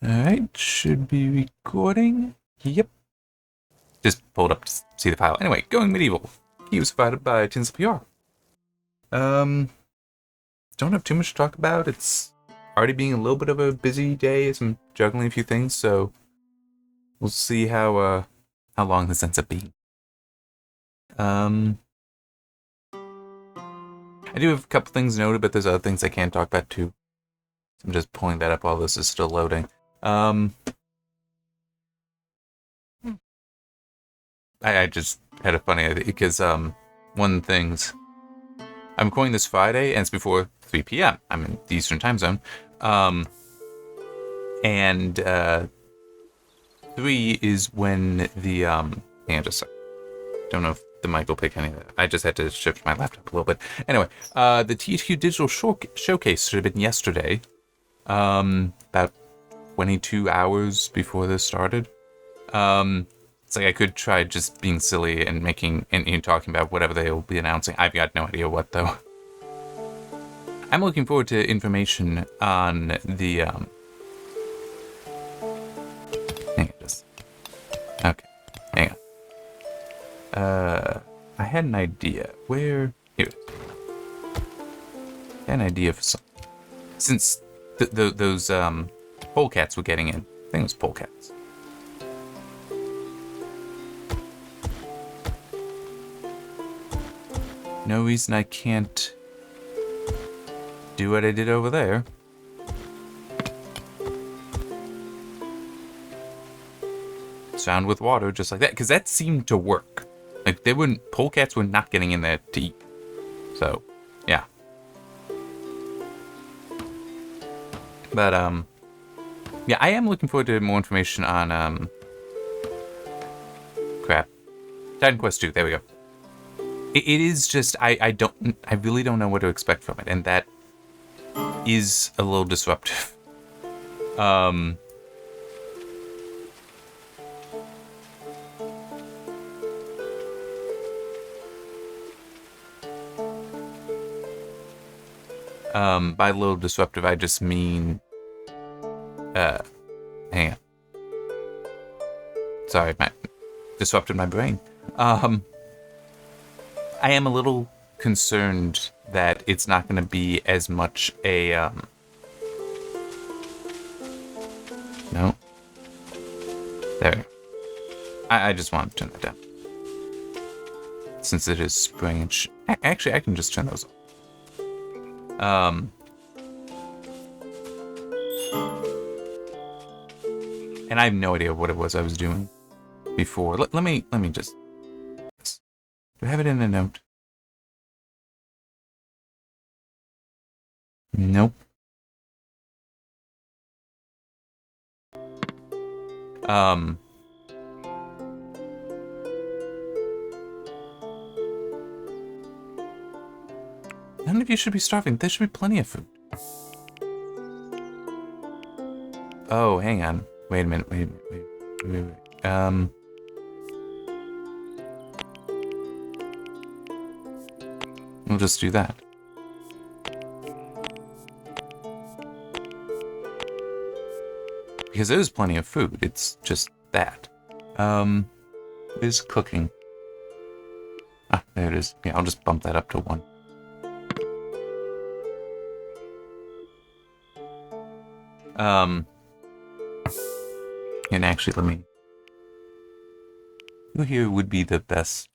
Alright, should be recording. Yep. Just pulled up to see the file. Anyway, Going Medieval. He was provided by Tinsley PR. Don't have too much to talk about. It's already being a little bit of a busy day as I'm juggling a few things, so we'll see how long this ends up being. I do have a couple things noted, but there's other things I can't talk about too. So I'm just pulling that up while this is still loading. I just had a funny idea because one of the things I'm recording this Friday and it's before 3 p.m. I'm in the Eastern time zone. And 3 is when the hang on just a second. Don't know if the mic will pick any of that. I just had to shift my laptop a little bit. Anyway, the THQ Digital Showcase should have been yesterday. About 22 hours before this started. It's like I could try just being silly and making and talking about whatever they will be announcing. I've got no idea what though. I'm looking forward to information on the hang on just okay. Hang on. I had an idea. Where here it is. I had an idea for some since those polecats were getting in. I think it was polecats. No reason I can't do what I did over there. Sound with water, just like that, because that seemed to work. Like polecats were not getting in there to eat. So, yeah. But yeah, I am looking forward to more information on crap. Titan Quest 2. There we go. It is just I really don't know what to expect from it, and that is a little disruptive. By a little disruptive, I just mean hang on. Sorry, disrupted my brain. I am a little concerned that it's not going to be as much a, no. There. I just want to turn that down. Since it is spring and actually, I can just turn those off. And I have no idea what it was I was doing before. Let me just... Do I have it in a note? Nope. None of you should be starving. There should be plenty of food. Oh, hang on. Wait a minute. Wait. We'll just do that. Because there's plenty of food. It's just that. Is cooking. Ah, there it is. Yeah, I'll just bump that up to 1. And actually, let me... Who here would be the best?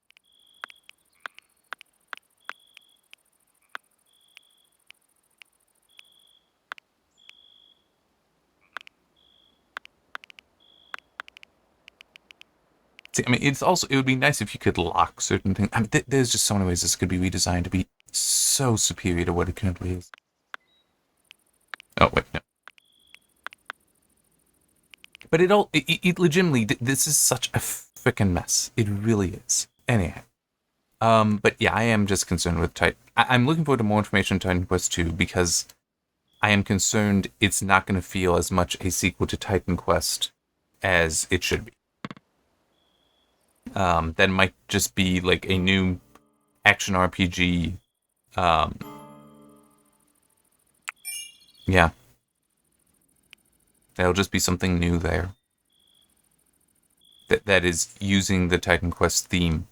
See, I mean, it would be nice if you could lock certain things. I mean, there's just so many ways this could be redesigned to be so superior to what it currently is. Oh, wait, no. But it legitimately, this is such a freaking mess. It really is. Anyhow. But yeah, I am just concerned with I'm looking forward to more information on Titan Quest 2 because I am concerned it's not going to feel as much a sequel to Titan Quest as it should be. That might just be like a new action RPG. Yeah. That'll just be something new there. That is using the Titan Quest theme.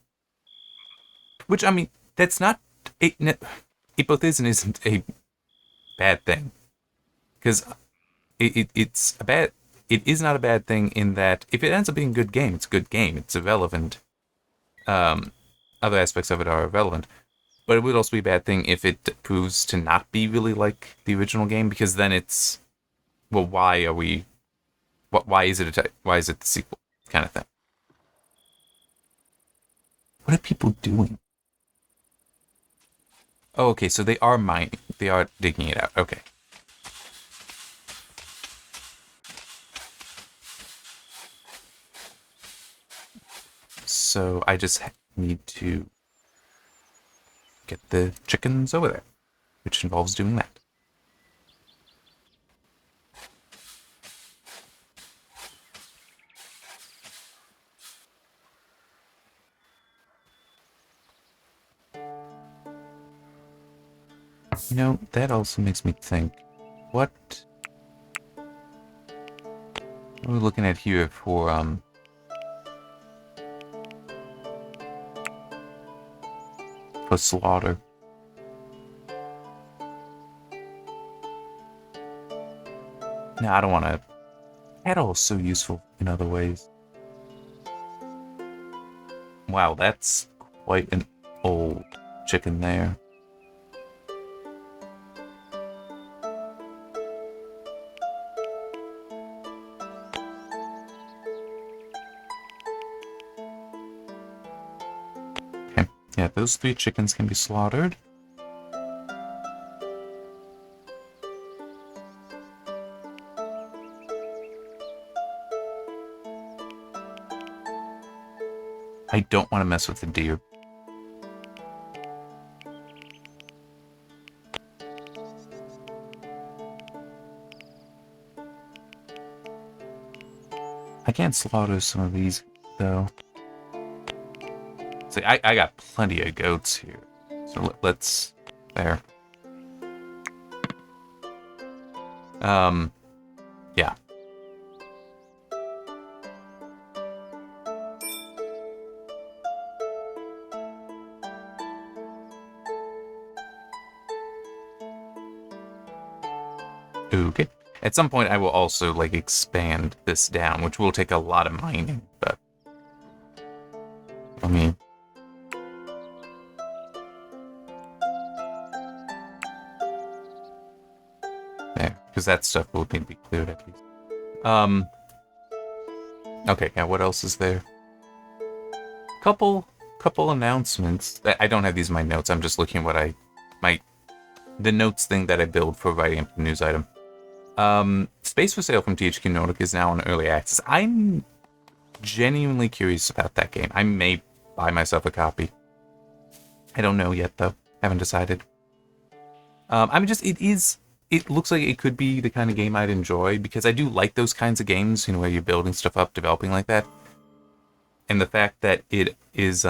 Which, I mean, that's not... It both is and isn't a bad thing. Because it's a bad... It is not a bad thing in that if it ends up being a good game, it's a good game. It's irrelevant. Other aspects of it are irrelevant. But it would also be a bad thing if it proves to not be really like the original game, because then it's... Well, why are we... Why is it why is it the sequel? Kind of thing. What are people doing? Oh, okay, so they are mining. They are digging it out. Okay. So I just need to get the chickens over there, which involves doing that. You know, that also makes me think, what are we looking at here for, slaughter? No, I don't want to. Cattle is so useful in other ways. Wow, that's quite an old chicken there. Okay, yeah, those 3 chickens can be slaughtered. I don't want to mess with the deer. I can't slaughter some of these, though. See, I got plenty of goats here. So let's... There. Yeah. Okay. At some point, I will also, like, expand this down, which will take a lot of mining, but... I mean... There, because that stuff will need to be cleared at least. Okay, yeah, what else is there? Couple announcements. I don't have these in my notes, I'm just looking at what the notes thing that I build for writing up the news item. Space for Sale from THQ Nordic is now on early access. I'm genuinely curious about that game. I may buy myself a copy. I don't know yet, though. Haven't decided. I mean, it looks like it could be the kind of game I'd enjoy, because I do like those kinds of games, where you're building stuff up, developing like that. And the fact that it is,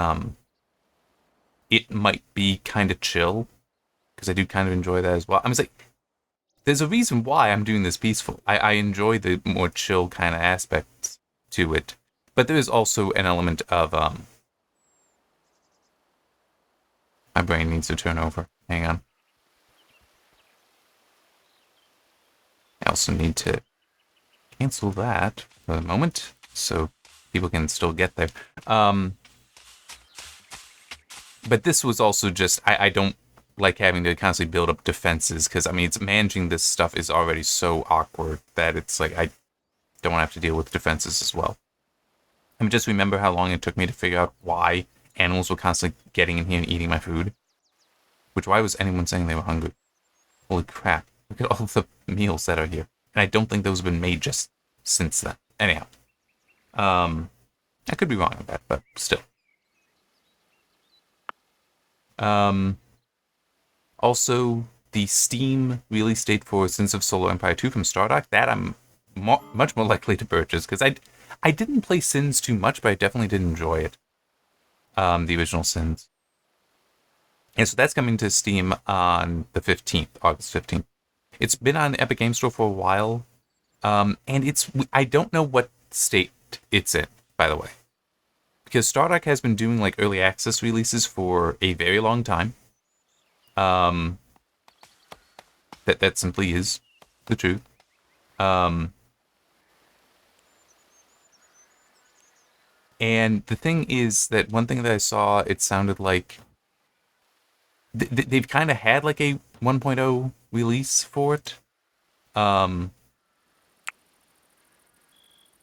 it might be kind of chill, because I do kind of enjoy that as well. I mean, it's like, there's a reason why I'm doing this peaceful. I enjoy the more chill kind of aspects to it. But there is also an element of, my brain needs to turn over. Hang on. I also need to cancel that for the moment, so people can still get there. But this was also just, I don't like having to constantly build up defenses, because, I mean, managing this stuff is already so awkward that it's like, I don't want to have to deal with defenses as well. I mean, just remember how long it took me to figure out why animals were constantly getting in here and eating my food. Why was anyone saying they were hungry? Holy crap. Look at all the meals that are here. And I don't think those have been made just since then. Anyhow. I could be wrong on that, but still. Also, the Steam release date for Sins of Solar Empire 2 from Stardock, that I'm much more likely to purchase, because I didn't play Sins too much, but I definitely did enjoy it. The original Sins. And so that's coming to Steam on the 15th, August 15th. It's been on Epic Games Store for a while, And I don't know what state it's in, by the way, because Stardock has been doing like early access releases for a very long time. That simply is the truth. And the thing is that one thing that I saw, it sounded like they've kind of had like a 1.0 release for it.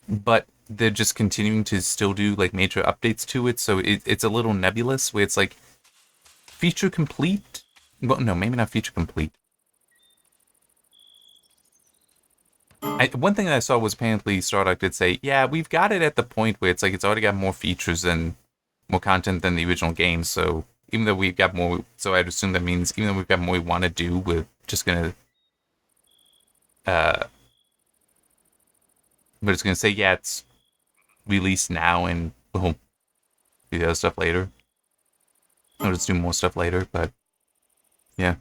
But they're just continuing to still do like major updates to it, so it's a little nebulous where it's like feature complete. Well, no, maybe not feature complete. One thing that I saw was apparently Stardock did say, yeah, we've got it at the point where it's like it's already got more features and more content than the original game, so even though we've got more, so I'd assume that means even though we've got more we want to do, we're just gonna we're just gonna say, yeah, it's released now and we'll do the other stuff later. I'll just do more stuff later, but yeah.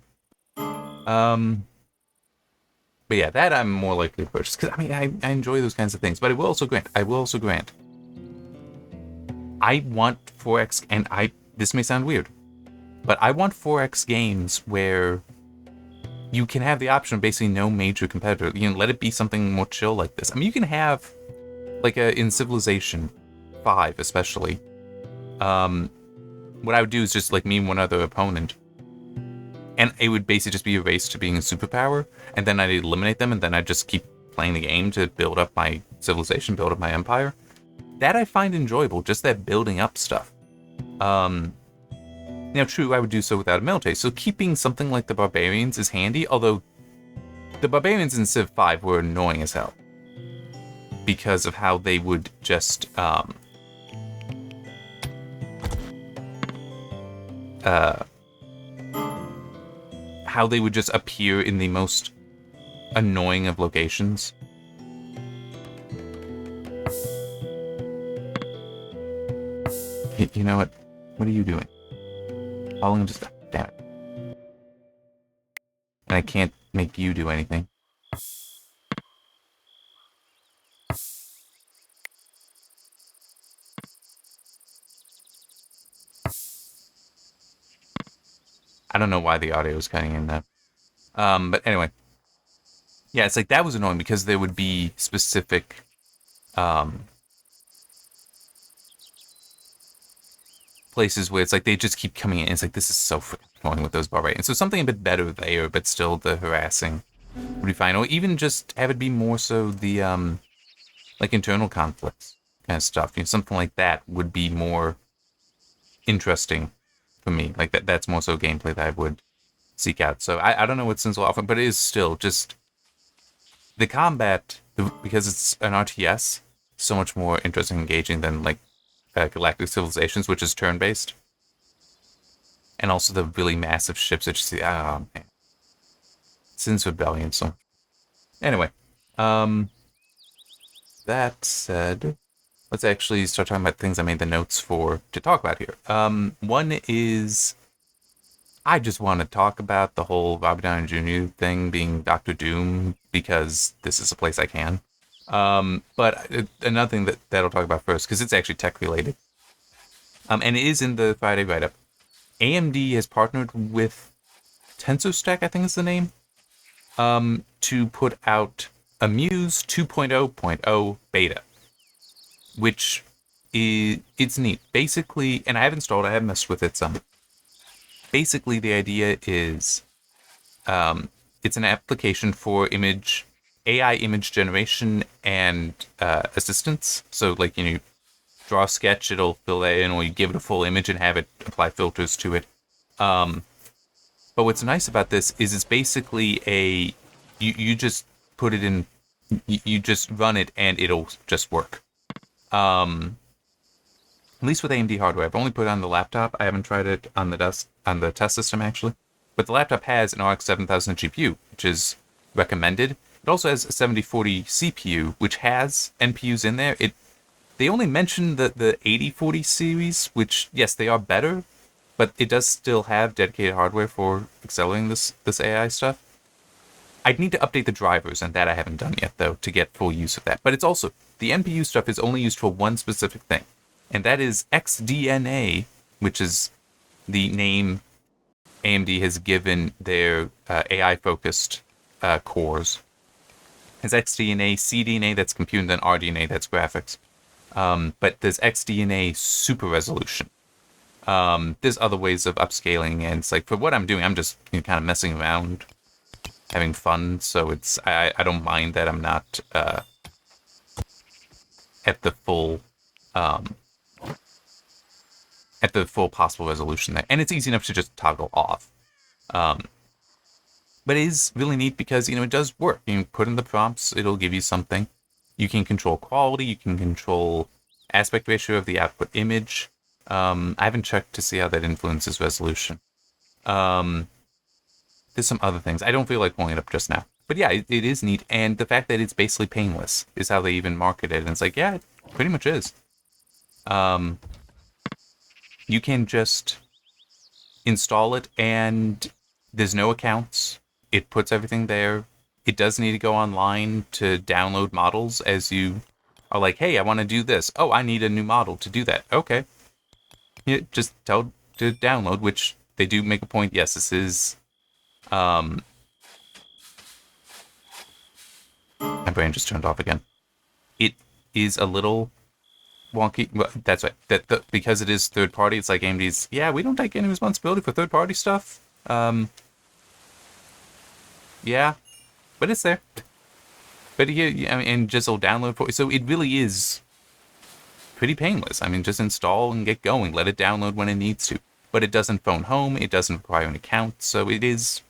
But yeah, that I'm more likely to purchase because I mean I enjoy those kinds of things. But I will also grant, I want 4X, and this may sound weird, but I want 4X games where you can have the option of basically no major competitor. You know, let it be something more chill like this. I mean, you can have like in Civilization 5 especially. What I would do is just like me and one other opponent, and it would basically just be a race to being a superpower, and then I'd eliminate them, and then I'd just keep playing the game to build up my civilization, build up my empire. That I find enjoyable, just that building up stuff. Now, true, I would do so without a military, so keeping something like the Barbarians is handy, although the Barbarians in Civ 5 were annoying as hell because of how they would just, how they would just appear in the most annoying of locations. You know what? What are you doing? Following just... Damn it. And I can't make you do anything. I don't know why the audio is cutting in that. But anyway. Yeah, it's like that was annoying because there would be specific... places where it's like they just keep coming in. It's like, this is so freaking annoying with those barbarians. So something a bit better there, but still the harassing would be fine. Or even just have it be more so the like internal conflicts kind of stuff. You know, something like that would be more interesting for me. Like that's more so gameplay that I would seek out. So I don't know what Sins will offer, but it is still just the combat, because it's an RTS, so much more interesting and engaging than like Galactic Civilizations, which is turn-based. And also the really massive ships that you see. Oh, man. Since Rebellion, so... Anyway. That said, let's actually start talking about things I made the notes for to talk about here. One is... I just want to talk about the whole Robert Downey Jr. thing being Doctor Doom, because this is a place I can. But another thing that I'll talk about first, because it's actually tech related, and it is in the Friday write-up. AMD has partnered with TensorStack, I think is the name, to put out a Muse 2.0.0 beta, which it's neat. Basically, and I haven't messed with it some. Basically, the idea is, it's an application for AI image generation and assistance. So, like, you know, you draw a sketch, it'll fill that in, or you give it a full image and have it apply filters to it. But what's nice about this is it's basically you just put it in, you just run it and it'll just work. At least with AMD hardware. I've only put it on the laptop. I haven't tried it on the test system actually. But the laptop has an RX 7000 GPU, which is recommended. It also has a 7040 CPU, which has NPUs in there. They only mentioned the 8040 series, which, yes, they are better, but it does still have dedicated hardware for accelerating this AI stuff. I'd need to update the drivers, and that I haven't done yet, though, to get full use of that. But it's also, the NPU stuff is only used for one specific thing, and that is XDNA, which is the name AMD has given their AI-focused cores. There's XDNA, CDNA, that's compute, and then RDNA, that's graphics. But there's XDNA super resolution. There's other ways of upscaling, and it's like, for what I'm doing, I'm just kind of messing around, having fun, so it's I don't mind that I'm not at the full possible resolution there, and it's easy enough to just toggle off. But it is really neat because it does work. You put in the prompts, it'll give you something. You can control quality, you can control aspect ratio of the output image. I haven't checked to see how that influences resolution. There's some other things. I don't feel like pulling it up just now. But yeah, it is neat. And the fact that it's basically painless is how they even market it. And it's like, yeah, it pretty much is. You can just install it and there's no accounts. It puts everything there. It does need to go online to download models as you are like, hey, I want to do this. Oh, I need a new model to do that. Okay. Yeah, just tell to download, which they do make a point. Yes, this is... my brain just turned off again. It is a little wonky. Well, that's right. Because it is third party, it's like AMD's, yeah, we don't take any responsibility for third party stuff. Yeah, but it's there. But yeah, I mean, and just will download for. So it really is pretty painless. I mean, just install and get going. Let it download when it needs to. But it doesn't phone home. It doesn't require an account. So it is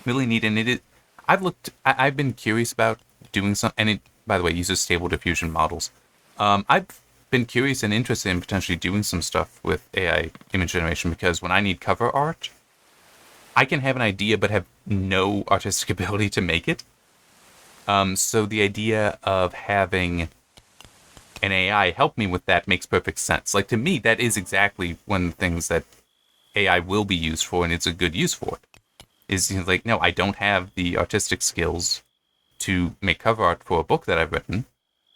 really neat. And it is. I've been curious about doing some. And it, by the way, uses stable diffusion models. I've been curious and interested in potentially doing some stuff with AI image generation because when I need cover art, I can have an idea but have no artistic ability to make it. So the idea of having an AI help me with that makes perfect sense. Like, to me, that is exactly one of the things that AI will be used for, and it's a good use for it. Is like, no, I don't have the artistic skills to make cover art for a book that I've written.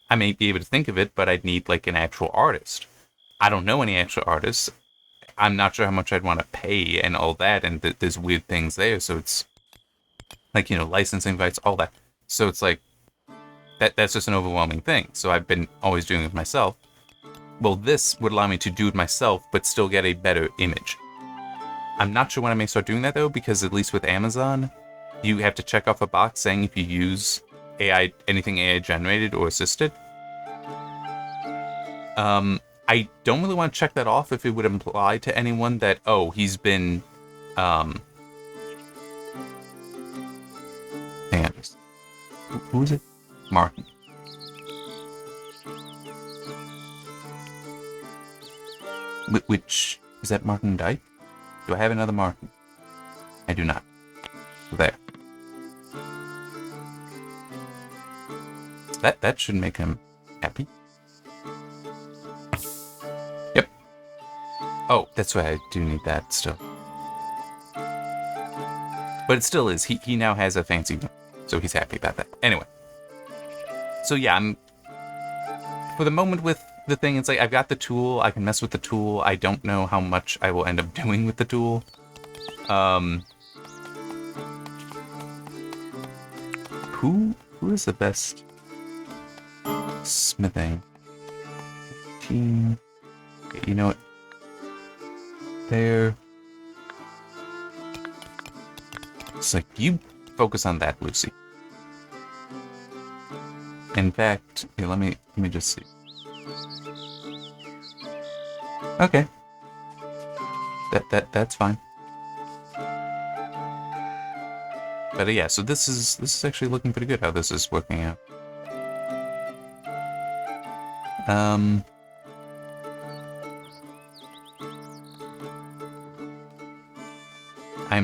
I may be able to think of it, but I'd need, like, an actual artist. I don't know any actual artists. I'm not sure how much I'd want to pay and all that, and there's weird things there, so it's, like, licensing rights, all that. So it's like, that's just an overwhelming thing. So I've been always doing it myself. Well, this would allow me to do it myself, but still get a better image. I'm not sure when I may start doing that, though, because at least with Amazon, you have to check off a box saying if you use AI, anything AI generated or assisted. I don't really want to check that off if it would imply to anyone that, oh, he's been, hang on, who is it? Martin. Which, is that Martin Dyke? Do I have another Martin? I do not. There. That should make him happy. Yep. Oh, that's right, I do need that still. But it still is. He now has a fancy room, so he's happy about that. Anyway. So yeah, I'm... For the moment with the thing, it's like, I've got the tool, I can mess with the tool, I don't know how much I will end up doing with the tool. Who is the best smithing? Team. Okay, you know what? There. It's like, you focus on that, Lucy. In fact, here, let me just see. Okay. That's fine. But yeah, so this is actually looking pretty good how this is working out. I'm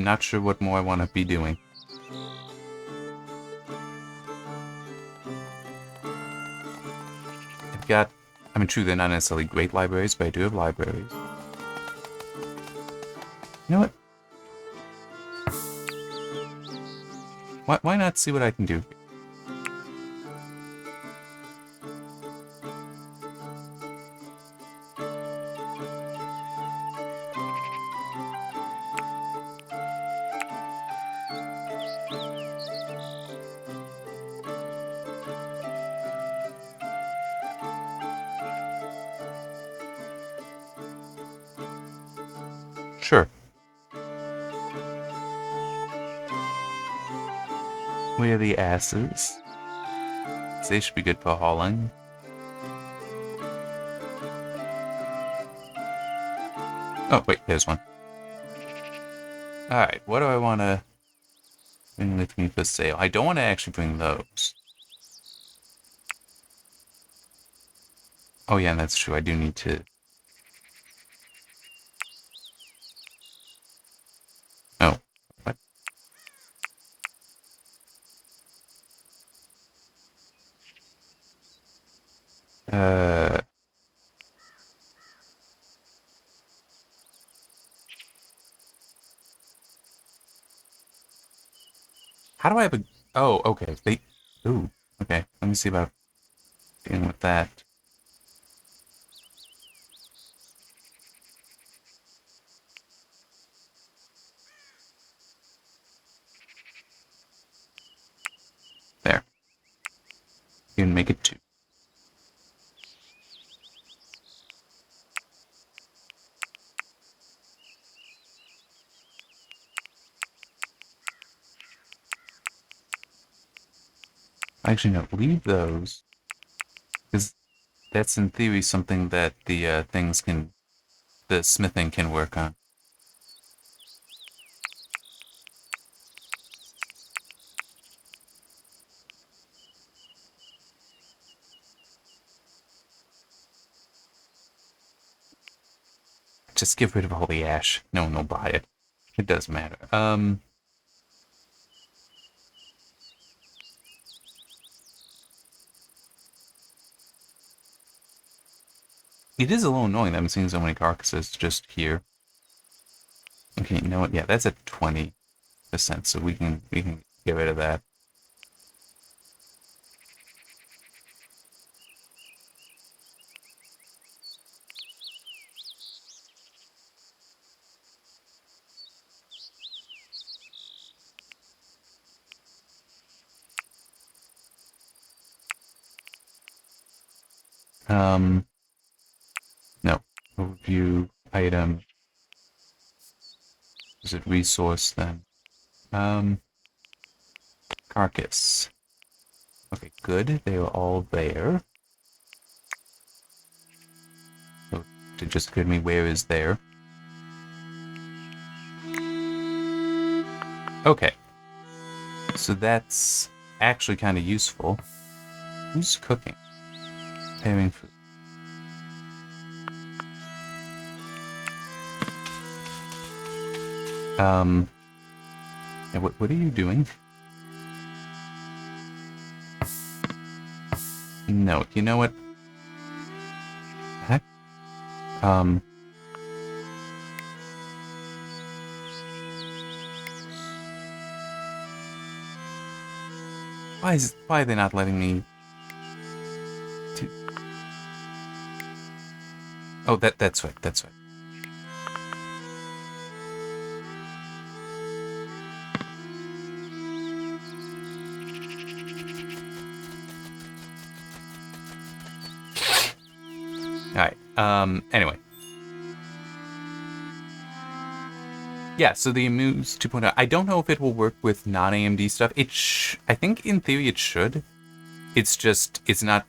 not sure what more I want to be doing. I've got, I mean, true, they're not necessarily great libraries, but I do have libraries. You know what? Why not see what I can do? Sure. Where are the asses? They should be good for hauling. Oh, wait, there's one. Alright, what do I want to bring with me for sale? I don't want to actually bring those. Oh, yeah, that's true. I do need to... Oh, what? Uh... How do I have a... Oh, okay. They... Ooh, okay. Let me see about dealing with that. There. You can make it 2. Actually, no. Leave those. Because that's, in theory, something that the things can... The smithing can work on. Just get rid of all the ash. No one will buy it. It doesn't matter. It is a little annoying that I'm seeing so many carcasses just here. Okay, you know what? Yeah, that's at 20%, so we can get rid of that. No. Overview item. Is it resource then? Carcass. Okay, good. They are all there. So it just occurred to me, where is there? Okay. So that's actually kind of useful. Who's cooking? Preparing food. Yeah, what are you doing? No, you know what? Heck? Why are they not letting me do... Oh, that's right, that's right. Alright, anyway. Yeah, so the Amuse 2.0, I don't know if it will work with non-AMD stuff. I think in theory it should. It's just, it's not...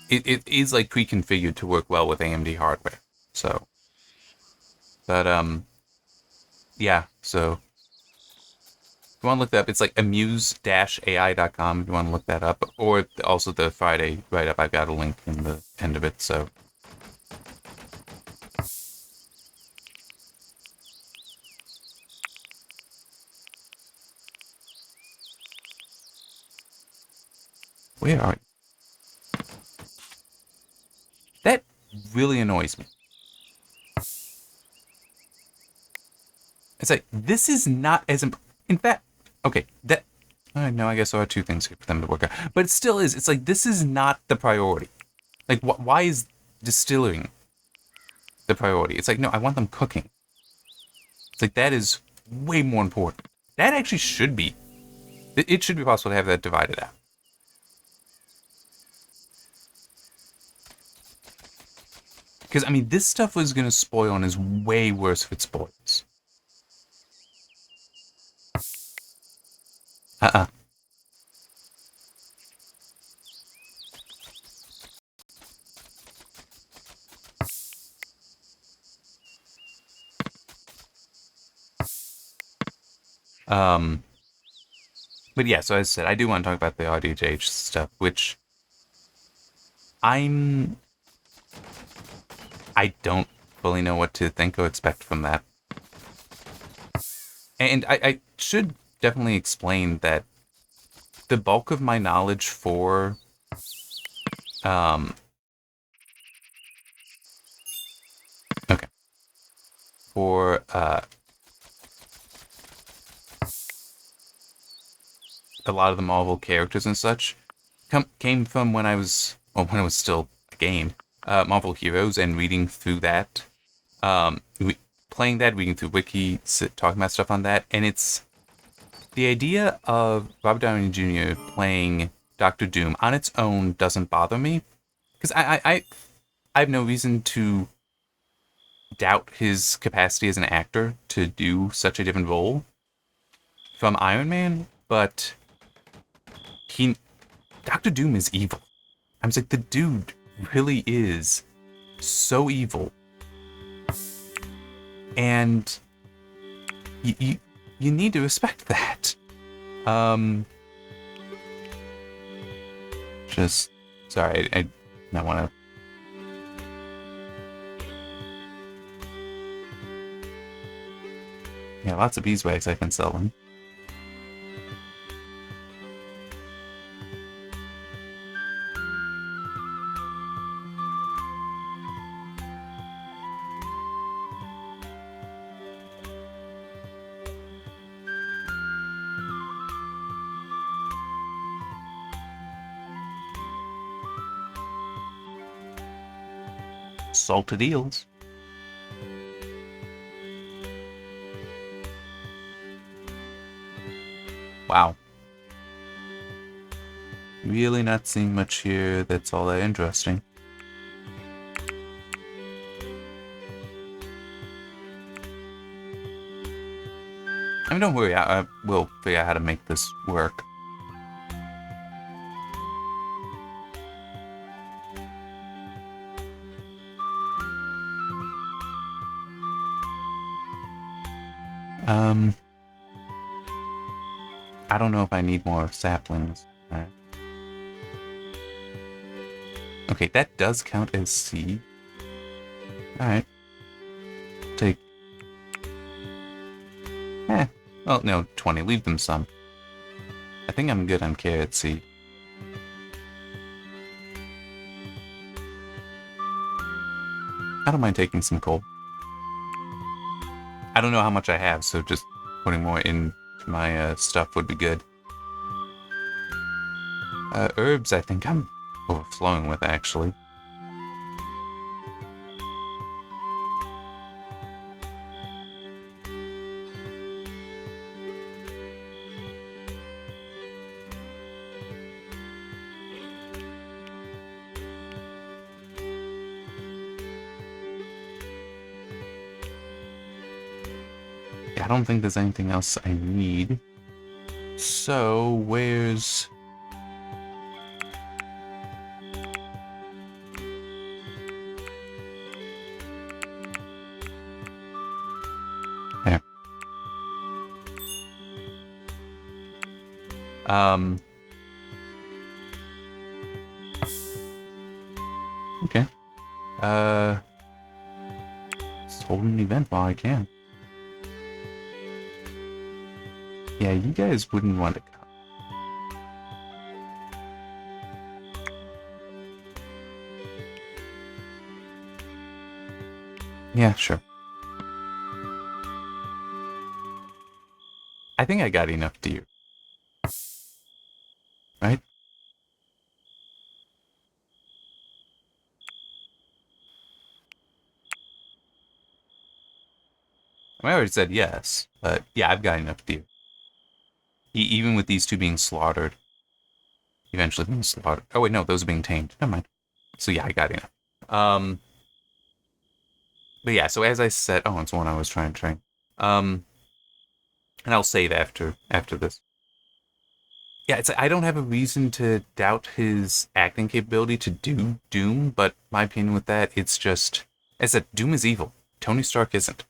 It is, like, pre-configured to work well with AMD hardware. So... But, yeah, so... If you want to look that up, it's like amuse-ai.com if you want to look that up. Or also the Friday write-up, I've got a link in the end of it, so... Where are you? That really annoys me. It's like, this is not as... In fact, Okay, that... no, I guess there are two things here for them to work out. But it still is. It's like, this is not the priority. Like, why is distilling the priority? It's like, no, I want them cooking. It's like, that is way more important. That actually should be... It should be possible to have that divided out. Because, I mean, this stuff was going to spoil and is way worse if it spoils. Uh-uh. But yeah, so as I said, I do want to talk about the RDJH stuff, which I don't fully know what to think or expect from that. And I should definitely explain that the bulk of my knowledge for okay, for a lot of the Marvel characters and such came from when I was still a game, Marvel Heroes, and reading through that, playing that, reading through wiki, talking about stuff on that, and it's the idea of Robert Downey Jr. playing Doctor Doom on its own doesn't bother me, because I have no reason to doubt his capacity as an actor to do such a different role from Iron Man, but Doctor Doom is evil. I'm just like, the dude really is so evil. And you need to respect that. Just, sorry, I don't want to... Yeah, lots of beeswax I can sell them. Salted eels. Wow. Really not seeing much here that's all that interesting. I mean, don't worry, I will figure out how to make this work. I don't know if I need more saplings. Right. Okay, that does count as seed. Alright. Take... Well, no, 20. Leave them some. I think I'm good on carrot seed. I don't mind taking some coal. I don't know how much I have, so just putting more in my stuff would be good. Herbs, I think I'm overflowing with, actually. I don't think there's anything else I need. So, where's... There. Okay. Let's hold an event while I can. Yeah, you guys wouldn't want to come. Yeah, sure. I think I got enough deer. I already said yes, but yeah, I've got enough deer. Even with these two being slaughtered, eventually being slaughtered. Oh wait, no, those are being tamed. Never mind. So yeah, I got enough. Um, but yeah, so as I said, oh, it's one I was trying to train. And I'll save after this. Yeah, it's I don't have a reason to doubt his acting capability to do Doom, but my opinion with that, it's just as that Doom is evil. Tony Stark isn't.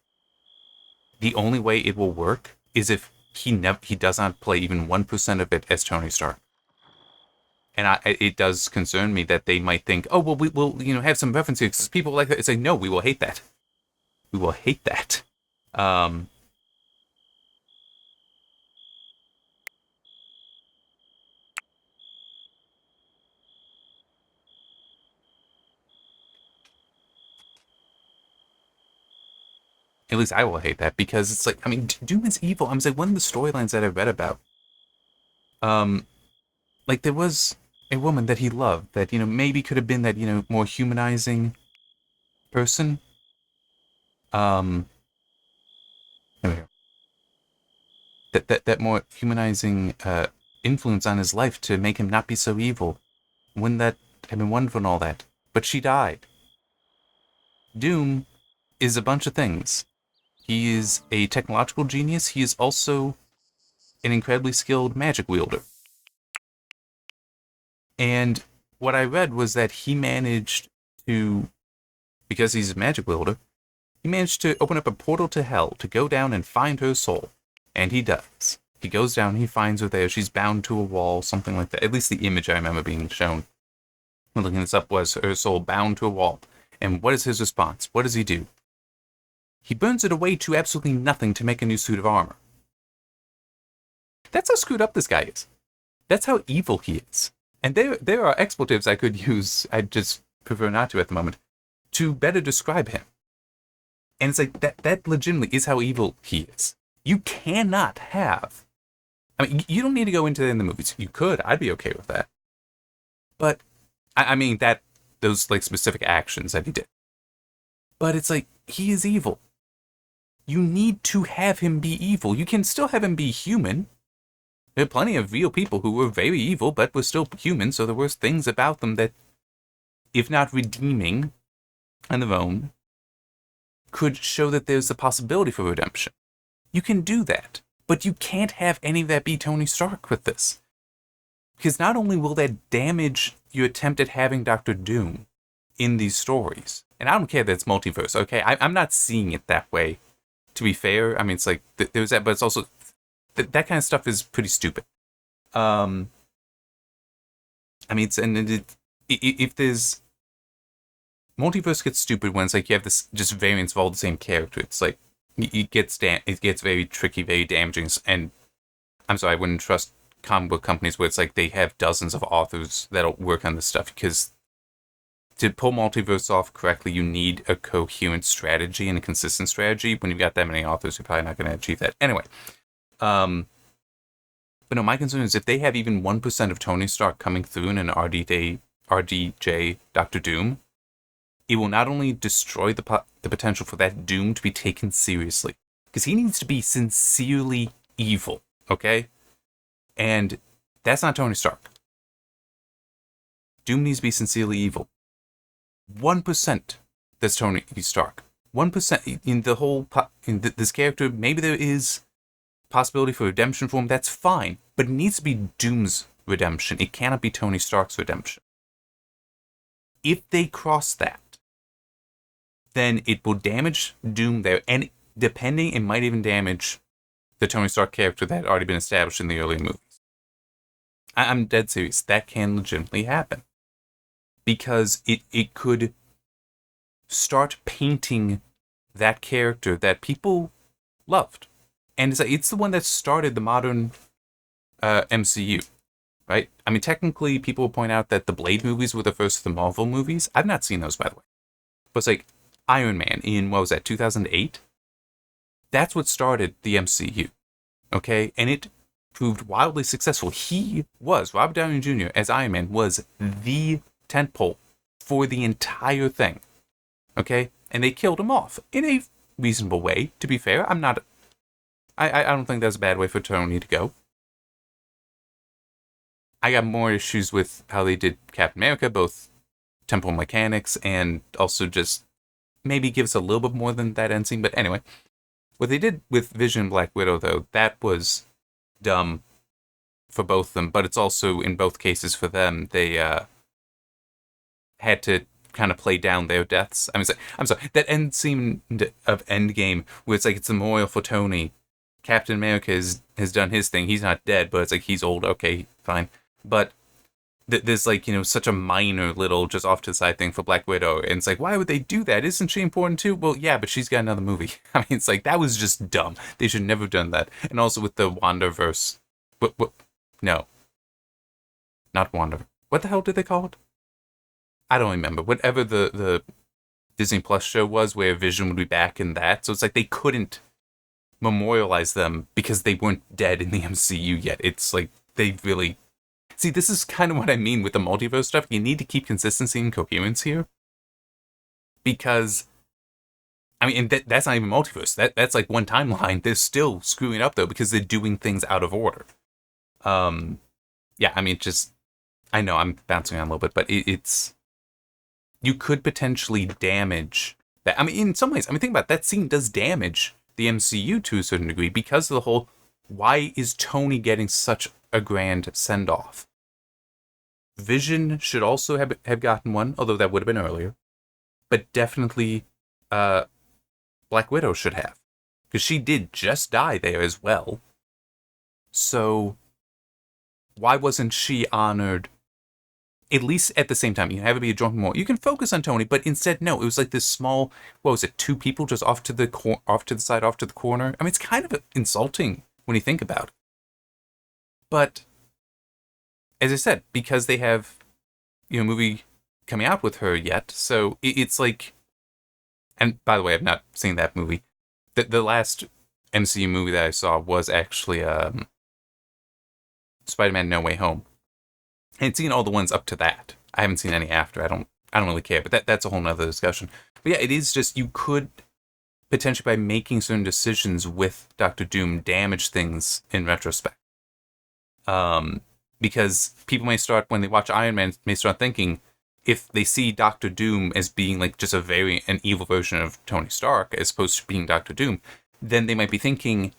The only way it will work is if he does not play even 1% of it as Tony Stark. And it does concern me that they might think, oh well, we will have some references because people like that. It's like, no, we will hate that. We will hate that. At least I will hate that because it's like, I mean, Doom is evil. I'm like, one of the storylines that I read about, like there was a woman that he loved that maybe could have been that more humanizing person. There we go. That more humanizing influence on his life to make him not be so evil. Wouldn't that have been wonderful and all that? But she died. Doom is a bunch of things. He is a technological genius. He is also an incredibly skilled magic wielder. And what I read was that he managed to, because he's a magic wielder, he managed to open up a portal to hell to go down and find her soul. And he does. He goes down, he finds her there, she's bound to a wall, something like that. At least the image I remember being shown when looking this up was her soul bound to a wall. And what is his response? What does he do? He burns it away to absolutely nothing to make a new suit of armor. That's how screwed up this guy is. That's how evil he is. And there are expletives I could use, I just prefer not to at the moment, to better describe him. And it's like, that legitimately is how evil he is. You cannot have... I mean, you don't need to go into that in the movies. You could. I'd be okay with that. But, I mean, those, like, specific actions that he did. But it's like, he is evil. You need to have him be evil. You can still have him be human. There are plenty of real people who were very evil, but were still human, so there were things about them that, if not redeeming on their own, could show that there's a possibility for redemption. You can do that, but you can't have any of that be Tony Stark with this. Because not only will that damage your attempt at having Doctor Doom in these stories, and I don't care that it's multiverse, okay? I'm not seeing it that way, to be fair. I mean, it's like, there's that, but it's also... that kind of stuff is pretty stupid. I mean, if there's multiverse gets stupid when it's like you have this just variants of all the same character. It's like it gets very tricky, very damaging. And I'm sorry, I wouldn't trust comic book companies where it's like they have dozens of authors that'll work on this stuff, because to pull multiverse off correctly, you need a coherent strategy and a consistent strategy. When you've got that many authors, you're probably not going to achieve that. Anyway. But no, my concern is if they have even 1% of Tony Stark coming through in an RDJ Doctor Doom, it will not only destroy the potential for that Doom to be taken seriously, because he needs to be sincerely evil, okay? And that's not Tony Stark. Doom needs to be sincerely evil. 1% that's Tony Stark. 1% in the whole this character, maybe there is possibility for redemption for him, that's fine. But it needs to be Doom's redemption. It cannot be Tony Stark's redemption. If they cross that, then it will damage Doom there. And depending, it might even damage the Tony Stark character that had already been established in the earlier movies. I'm dead serious. That can legitimately happen. Because it could start painting that character that people loved. And it's the one that started the modern MCU, right? I mean, technically, people will point out that the Blade movies were the first of the Marvel movies. I've not seen those, by the way. But it's like Iron Man in, 2008? That's what started the MCU, okay? And it proved wildly successful. Robert Downey Jr. as Iron Man was the tentpole for the entire thing, okay? And they killed him off in a reasonable way, to be fair. I don't think that's a bad way for Tony to go. I got more issues with how they did Captain America, both temporal mechanics and also just maybe gives a little bit more than that end scene. But anyway, what they did with Vision and Black Widow, though, that was dumb for both of them. But it's also, in both cases for them, they had to kind of play down their deaths. I'm sorry, that end scene of Endgame, where it's like it's a memorial for Tony. Captain America has done his thing. He's not dead, but it's like he's old. Okay, fine. But there's like, such a minor little just off to the side thing for Black Widow. And it's like, why would they do that? Isn't she important too? Well, yeah, but she's got another movie. I mean, it's like, that was just dumb. They should never have done that. And also with the WandaVerse. No. Not Wanda. What the hell did they call it? I don't remember. Whatever the Disney Plus show was where Vision would be back in that. So it's like they couldn't memorialize them because they weren't dead in the MCU yet. It's like they really... See, this is kind of what I mean with the multiverse stuff. You need to keep consistency and coherence here. Because, I mean, and that's not even multiverse. That's like one timeline. They're still screwing up, though, because they're doing things out of order. Yeah, I mean, I know I'm bouncing around a little bit, but it's... You could potentially damage that. I mean, in some ways, think about it, that scene does damage the MCU to a certain degree because of the whole, why is Tony getting such a grand send-off? Vision should also have gotten one, although that would have been earlier. But definitely Black Widow should have. Because she did just die there as well. So why wasn't she honored at least at the same time? You can have it be a joint memorial. You can focus on Tony, but instead, no. It was like this small, what was it, 2 people just off to the side, off to the corner. I mean, it's kind of insulting when you think about it. But, as I said, because they have, a movie coming out with her yet, so it's like, and by the way, I've not seen that movie. The last MCU movie that I saw was actually Spider-Man No Way Home. I had seen all the ones up to that. I haven't seen any after. I don't really care, but that's a whole nother discussion. But yeah, it is just, you could potentially, by making certain decisions with Doctor Doom, damage things in retrospect. Because people may start, when they watch Iron Man, may start thinking, if they see Doctor Doom as being like just an evil version of Tony Stark, as opposed to being Doctor Doom, then they might be thinking,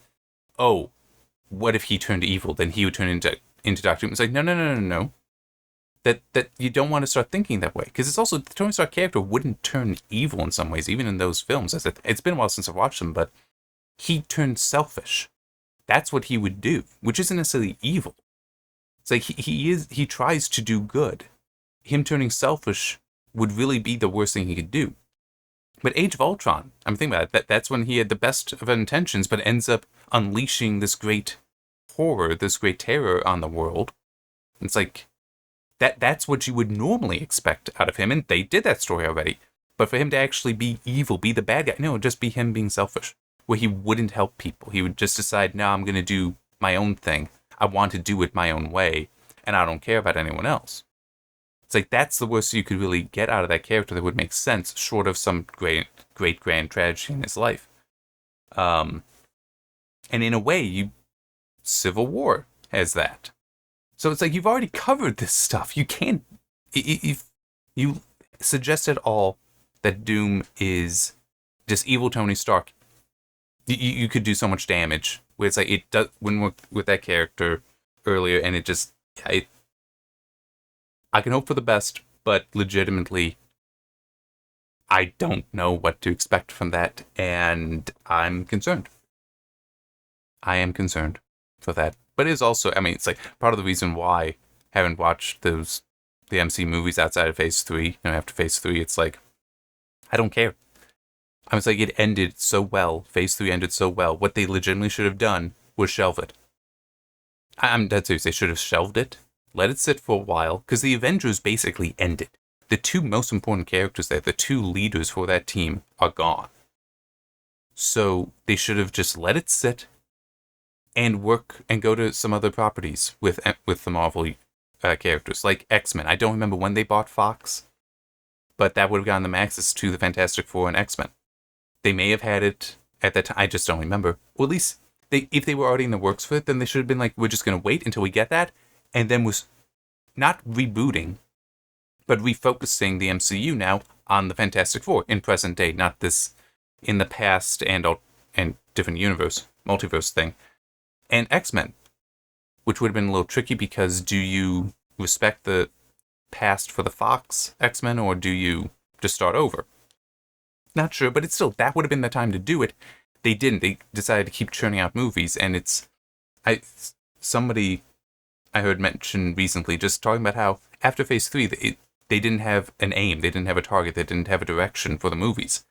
oh, what if he turned evil? Then he would turn into Doctor Doom. It's like, no. That you don't want to start thinking that way. Because it's also, the Tony Stark character wouldn't turn evil in some ways, even in those films. It's been a while since I've watched them, but he turned selfish. That's what he would do, which isn't necessarily evil. It's like he tries to do good. Him turning selfish would really be the worst thing he could do. But Age of Ultron, I'm thinking about it, that's when he had the best of intentions, but ends up unleashing this great horror, this great terror on the world. It's like, that's what you would normally expect out of him, and they did that story already. But for him to actually be evil, be the bad guy, no, it'd just be him being selfish, where he wouldn't help people. He would just decide, no, I'm going to do my own thing. I want to do it my own way, and I don't care about anyone else. It's like, that's the worst you could really get out of that character that would make sense, short of some great grand tragedy in his life. And in a way, Civil War has that. So it's like, you've already covered this stuff. You can't... If you suggest at all that Doom is just evil Tony Stark, you could do so much damage. Where it's like, it does, when work with that character earlier, and it just... I can hope for the best, but legitimately, I don't know what to expect from that, and I'm concerned. I am concerned for that. But it is also, it's like part of the reason why I haven't watched the MC movies outside of Phase 3. After Phase 3, it's like, I don't care. I was like, it ended so well. Phase 3 ended so well. What they legitimately should have done was shelve it. I'm dead serious. They should have shelved it, let it sit for a while, because the Avengers basically ended. The 2 most important characters there, the 2 leaders for that team, are gone. So they should have just let it sit and work and go to some other properties with the Marvel characters, like X-Men. I don't remember when they bought Fox, but that would have gotten them access to the Fantastic Four and X-Men. They may have had it at that time. I just don't remember. Or at least, if they were already in the works for it, then they should have been like, we're just going to wait until we get that. And then was not rebooting, but refocusing the MCU now on the Fantastic Four in present day, not this in the past and different universe, multiverse thing. And X-Men, which would have been a little tricky because do you respect the past for the Fox X-Men or do you just start over? Not sure, but it's still, that would have been the time to do it. They didn't. They decided to keep churning out movies, and somebody I heard mention recently just talking about how after Phase 3, they didn't have an aim, they didn't have a target, they didn't have a direction for the movies.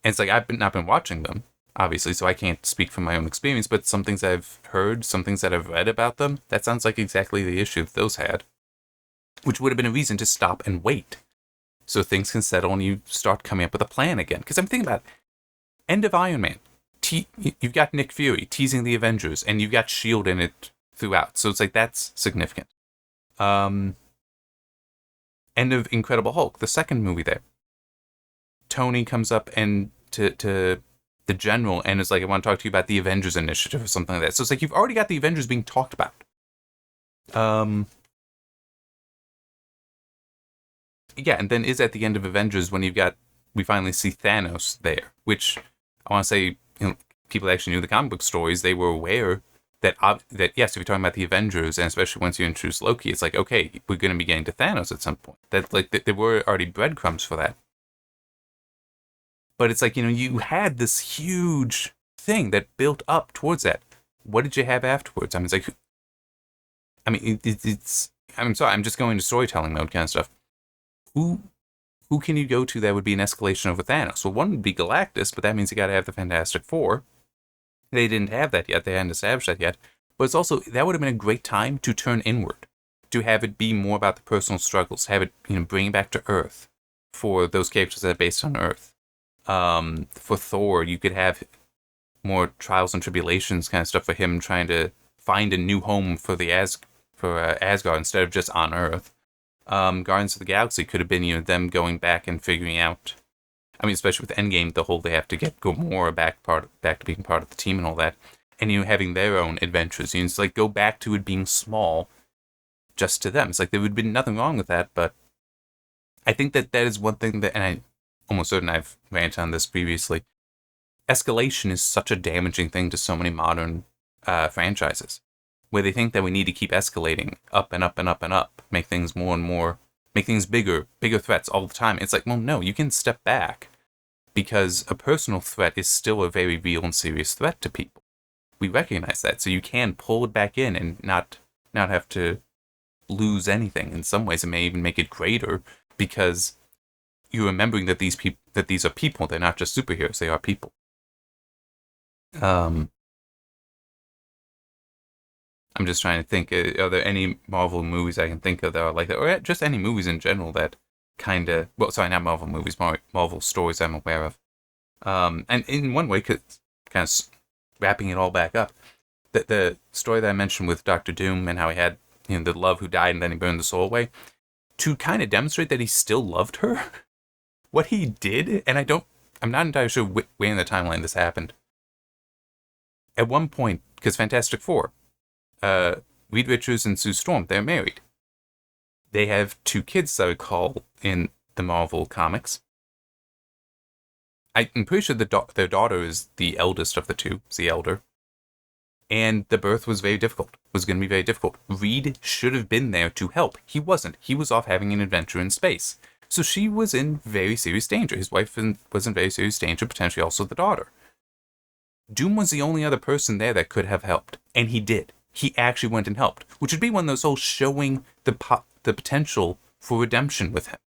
And it's like, I've not been watching them, obviously, so I can't speak from my own experience, but some things I've heard, some things that I've read about them, that sounds like exactly the issue that those had. Which would have been a reason to stop and wait. So things can settle and you start coming up with a plan again. Because I'm thinking about end of Iron Man. You've got Nick Fury teasing the Avengers, and you've got S.H.I.E.L.D. in it throughout. So it's like, that's significant. End of Incredible Hulk, the second movie there. Tony comes up and to the general and is like, I want to talk to you about the Avengers Initiative or something like that. So it's like, you've already got the Avengers being talked about. Yeah, and then is at the end of Avengers when we finally see Thanos there, which I want to say, people actually knew the comic book stories. They were aware that yes, if you're talking about the Avengers, and especially once you introduce Loki, it's like, okay, we're going to be getting to Thanos at some point. That there were already breadcrumbs for that. But it's like, you had this huge thing that built up towards that. What did you have afterwards? I mean, it's like, I'm sorry, I'm just going to storytelling mode kind of stuff. Who can you go to that would be an escalation over Thanos? Well, one would be Galactus, but that means you got to have the Fantastic Four. They didn't have that yet. They hadn't established that yet. But it's also, that would have been a great time to turn inward, to have it be more about the personal struggles, have it, bring back to Earth for those characters that are based on Earth. For Thor, you could have more trials and tribulations kind of stuff for him trying to find a new home for Asgard instead of just on Earth. Guardians of the Galaxy could have been, them going back and figuring out. I mean, especially with Endgame, the whole they have to go more back to being part of the team and all that, and having their own adventures. It's like go back to it being small, just to them. It's like there would have been nothing wrong with that, but I think that is one thing that, and I'm almost certain I've ranted on this previously. Escalation is such a damaging thing to so many modern franchises, where they think that we need to keep escalating up and up and up and up, make things more and more, make things bigger threats all the time. It's like, well, no, you can step back, because a personal threat is still a very real and serious threat to people. We recognize that, so you can pull it back in and not have to lose anything. In some ways, it may even make it greater, because you're remembering that these are people. They're not just superheroes; they are people. I'm just trying to think, are there any Marvel movies I can think of that are like that? Or just any movies in general that kind of... Well, sorry, not Marvel movies, Marvel stories I'm aware of. And in one way, kind of wrapping it all back up, the story that I mentioned with Dr. Doom and how he had the love who died and then he burned the soul away, to kind of demonstrate that he still loved her, what he did, and I'm not entirely sure where in the timeline this happened. At one point, because Fantastic Four, Reed Richards and Sue Storm, they're married. They have 2 kids, I recall, in the Marvel comics. I'm pretty sure their daughter is the eldest of the 2, is the elder. And the birth was very difficult, was going to be very difficult. Reed should have been there to help. He wasn't. He was off having an adventure in space. So she was in very serious danger. His wife was in very serious danger, potentially also the daughter. Doom was the only other person there that could have helped, and he did. He actually went and helped, which would be one of those whole showing the potential for redemption with him.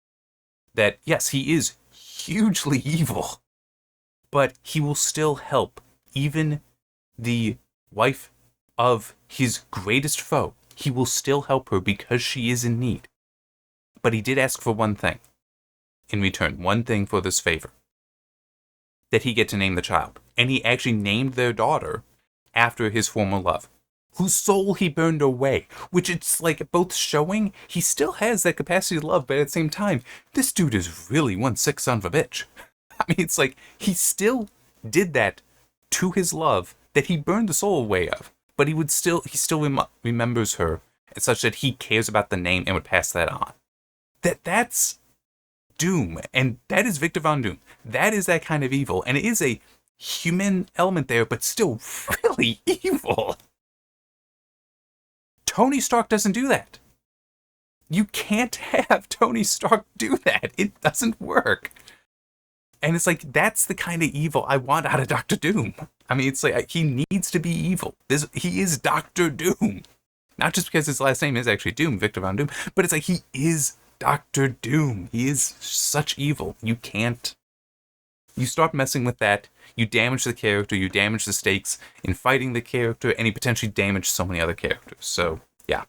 That, yes, he is hugely evil, but he will still help even the wife of his greatest foe. He will still help her because she is in need. But he did ask for one thing in return, one thing for this favor. That he get to name the child. And he actually named their daughter after his former love, whose soul he burned away, which it's like both showing he still has that capacity to love, but at the same time, this dude is really one sick son of a bitch. I mean, it's like he still did that to his love that he burned the soul away of, but he still remembers her, such that he cares about the name and would pass that on. That's Doom, and that is Victor Von Doom. That is that kind of evil, and it is a human element there, but still really evil. Tony Stark doesn't do that. You can't have Tony Stark do that. It doesn't work. And it's like, that's the kind of evil I want out of Doctor Doom. I mean, it's like, he needs to be evil. He is Doctor Doom. Not just because his last name is actually Doom, Victor Von Doom, but it's like, he is Doctor Doom. He is such evil. You start messing with that, you damage the character, you damage the stakes in fighting the character, and you potentially damage so many other characters. So, yeah.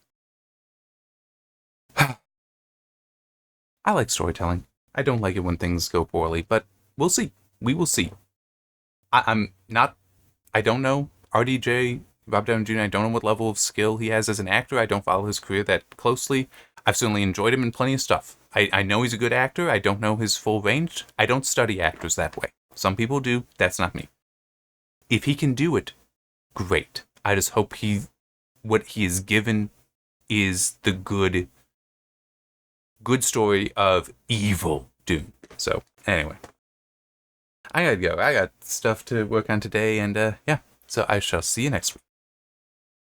I like storytelling. I don't like it when things go poorly, but we'll see. We will see. I don't know RDJ, Rob Downey Jr., I don't know what level of skill he has as an actor. I don't follow his career that closely. I've certainly enjoyed him in plenty of stuff. I know he's a good actor. I don't know his full range. I don't study actors that way. Some people do. That's not me. If he can do it, great. I just hope what he is given is the good story of evil Doom. So, anyway. I gotta go. I got stuff to work on today, and yeah. So I shall see you next week.